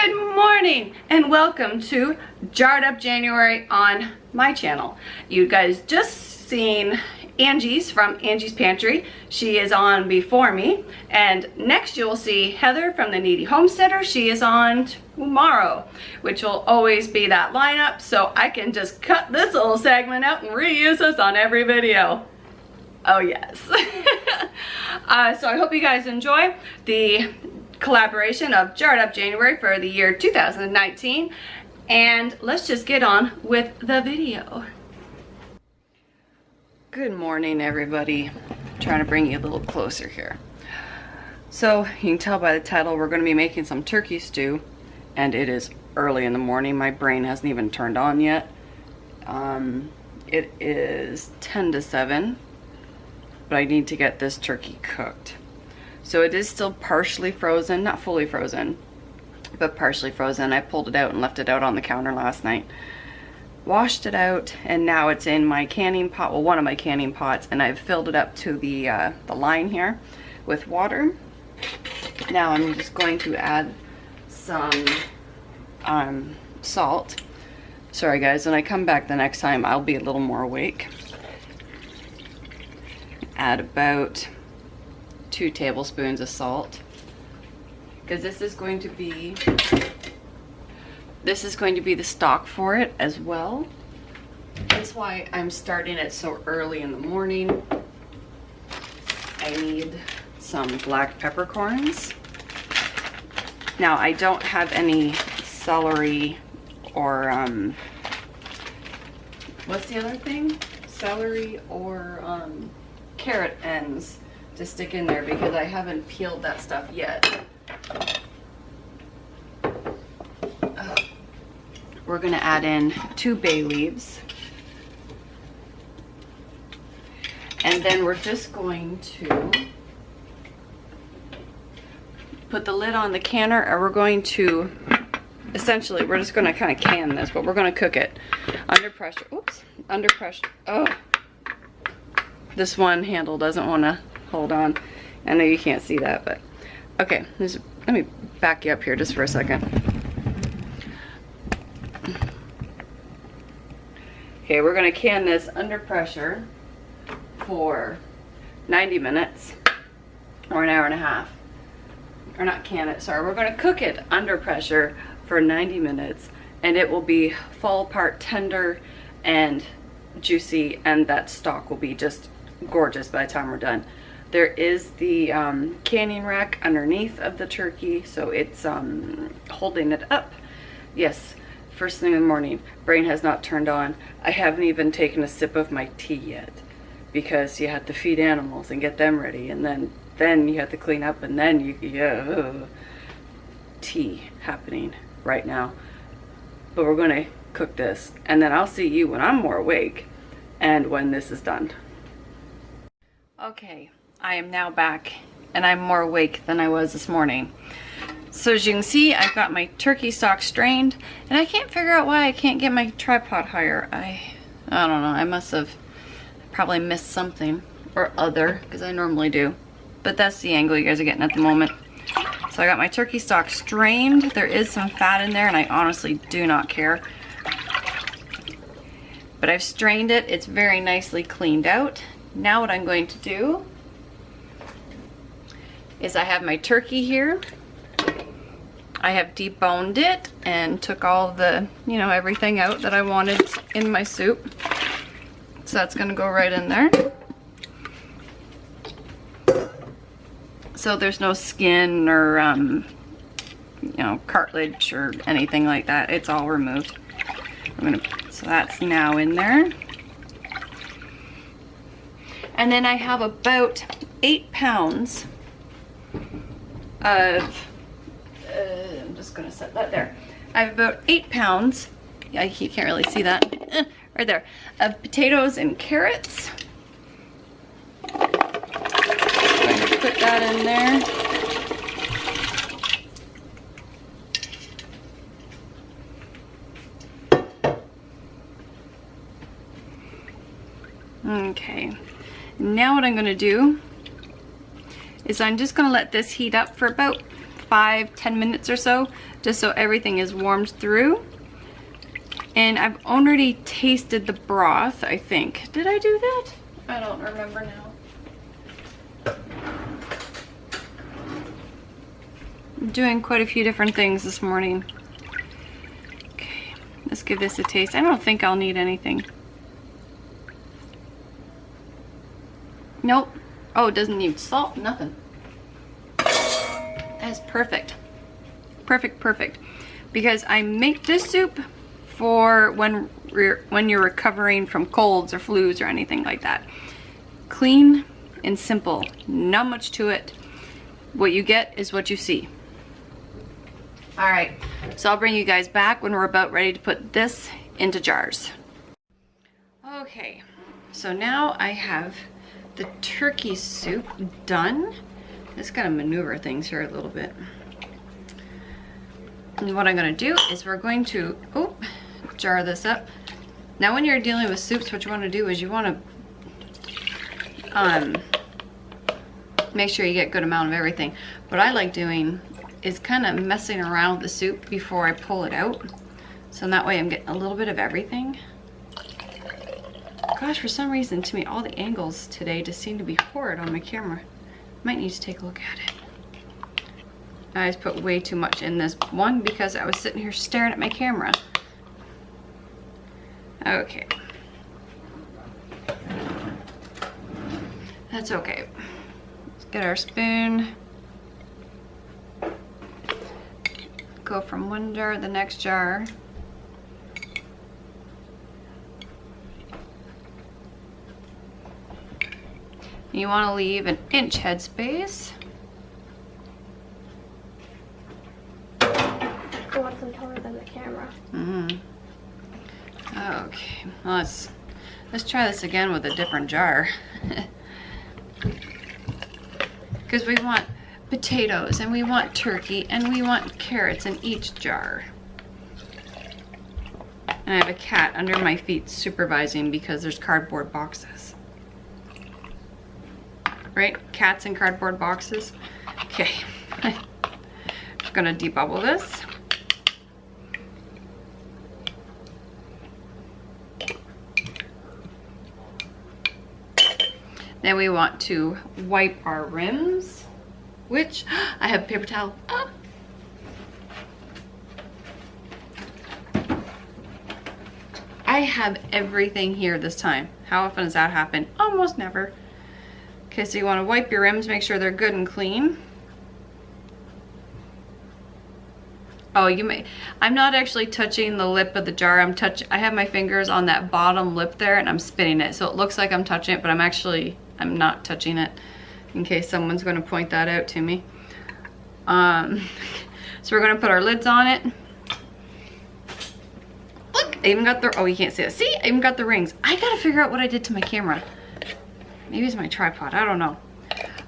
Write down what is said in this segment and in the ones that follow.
Good morning and welcome to Jarred Up January on my channel. You guys just seen Angie's from Angie's Pantry. She is on before me, and next you will see Heather from the Needy Homesteader. She is on tomorrow, which will always be that lineup, so I can just cut this little segment out and reuse this on every video. Oh yes. So I hope you guys enjoy the collaboration of Jarred Up January for the year 2019, and let's just get on with the video. Good morning, everybody. I'm trying to bring you a little closer here. So you can tell by the title we're going to be making some turkey stew, and it is early in the morning. My brain hasn't even turned on yet. It is 10 to 7, but I need to get this turkey cooked. So it is still partially frozen, not fully frozen, but partially frozen. I pulled it out and left it out on the counter last night. Washed it out, and now it's in my canning pot, well, one of my canning pots, and I've filled it up to the line here with water. Now I'm just going to add some salt. Sorry guys, when I come back the next time, I'll be a little more awake. Add about 2 tablespoons of salt, because this is going to be the stock for it as well. That's why I'm starting it so early in the morning. I need some black peppercorns. Now I don't have any celery or what's the other thing? Celery or carrot ends to stick in there, because I haven't peeled that stuff yet. We're gonna add in 2 bay leaves, and then we're just going to put the lid on the canner, and we're going to essentially, we're just gonna kind of can this, but we're gonna cook it under pressure. Oops, under pressure. Oh, this one handle doesn't want to hold on. I know you can't see that, but okay, let me back you up here just for a second. Okay, we're gonna can this under pressure for 90 minutes or an hour and a half. Or not can it, sorry, we're gonna cook it under pressure for 90 minutes, and it will be fall apart tender and juicy, and that stock will be just gorgeous by the time we're done. There is the canning rack underneath of the turkey, so it's holding it up. Yes, first thing in the morning, brain has not turned on. I haven't even taken a sip of my tea yet, because you have to feed animals and get them ready, and then you have to clean up, and then tea happening right now. But we're gonna cook this, and then I'll see you when I'm more awake and when this is done. Okay, I am now back, and I'm more awake than I was this morning. So as you can see, I've got my turkey stock strained, and I can't figure out why I can't get my tripod higher. I don't know, I must have probably missed something or other, because I normally do. But that's the angle you guys are getting at the moment. So I got my turkey stock strained. There is some fat in there, and I honestly do not care. But I've strained it. It's very nicely cleaned out. Now what I'm going to do is I have my turkey here. I have deboned it and took all the, everything out that I wanted in my soup. So that's gonna go right in there. So there's no skin or, cartilage or anything like that. It's all removed. So that's now in there. And then I have about 8 pounds of, I'm just gonna set that there. I have about 8 pounds, yeah, you can't really see that, right there, of potatoes and carrots. I'm going to put that in there. Okay. Now what I'm going to do is I'm just going to let this heat up for about 5-10 minutes or so, just so everything is warmed through. And I've already tasted the broth, I think. Did I do that? I don't remember now. I'm doing quite a few different things this morning. Okay, let's give this a taste. I don't think I'll need anything. Nope. Oh, it doesn't need salt, nothing. That's perfect. Perfect, perfect. Because I make this soup for when you're recovering from colds or flus or anything like that. Clean and simple. Not much to it. What you get is what you see. Alright, so I'll bring you guys back when we're about ready to put this into jars. Okay, so now I have the turkey soup done. Just gotta maneuver things here a little bit. And what I'm gonna do is we're going to jar this up. Now when you're dealing with soups, what you want to do is you want to make sure you get a good amount of everything. What I like doing is kind of messing around with the soup before I pull it out. So that way I'm getting a little bit of everything. Gosh, for some reason to me all the angles today just seem to be horrid on my camera. Might need to take a look at it. I just put way too much in this one because I was sitting here staring at my camera. Okay. That's okay. Let's get our spoon. Go from one jar to the next jar. You want to leave an inch headspace. I want some taller than the camera. Okay, well, let's try this again with a different jar. Because we want potatoes and we want turkey and we want carrots in each jar. And I have a cat under my feet supervising because there's cardboard boxes. Right? Cats in cardboard boxes. Okay. I'm gonna debubble this. Then we want to wipe our rims, which I have a paper towel. I have everything here this time. How often does that happen? Almost never. Okay, so you want to wipe your rims, make sure they're good and clean. Oh, you may. I'm not actually touching the lip of the jar. I have my fingers on that bottom lip there, and I'm spinning it, so it looks like I'm touching it, but I'm not touching it. In case someone's going to point that out to me. So we're going to put our lids on it. Look, I even got the. Oh, you can't see it. See, I even got the rings. I got to figure out what I did to my camera. Maybe it's my tripod. I don't know.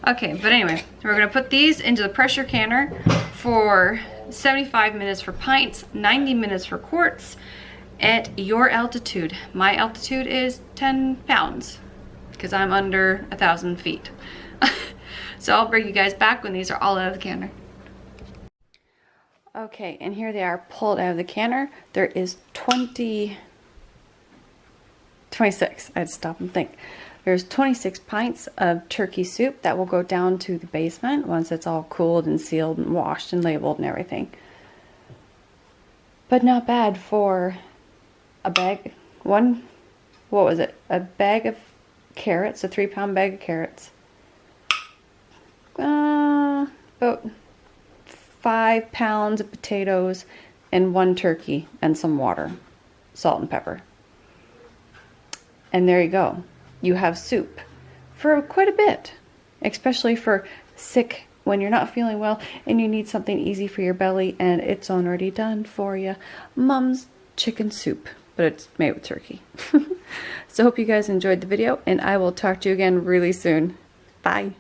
Okay, but anyway, we're going to put these into the pressure canner for 75 minutes for pints, 90 minutes for quarts at your altitude. My altitude is 10 pounds because I'm under 1,000 feet. So I'll bring you guys back when these are all out of the canner. Okay, and here they are pulled out of the canner. There is 26. I had to stop and think. There's 26 pints of turkey soup that will go down to the basement once it's all cooled and sealed and washed and labeled and everything. But not bad for a bag. What was it? A bag of carrots, a 3-pound bag of carrots. About 5 pounds of potatoes and 1 turkey and some water, salt and pepper. And there you go. You have soup for quite a bit, especially for sick when you're not feeling well and you need something easy for your belly, and it's already done for you. Mom's chicken soup, but it's made with turkey. So hope you guys enjoyed the video, and I will talk to you again really soon. Bye.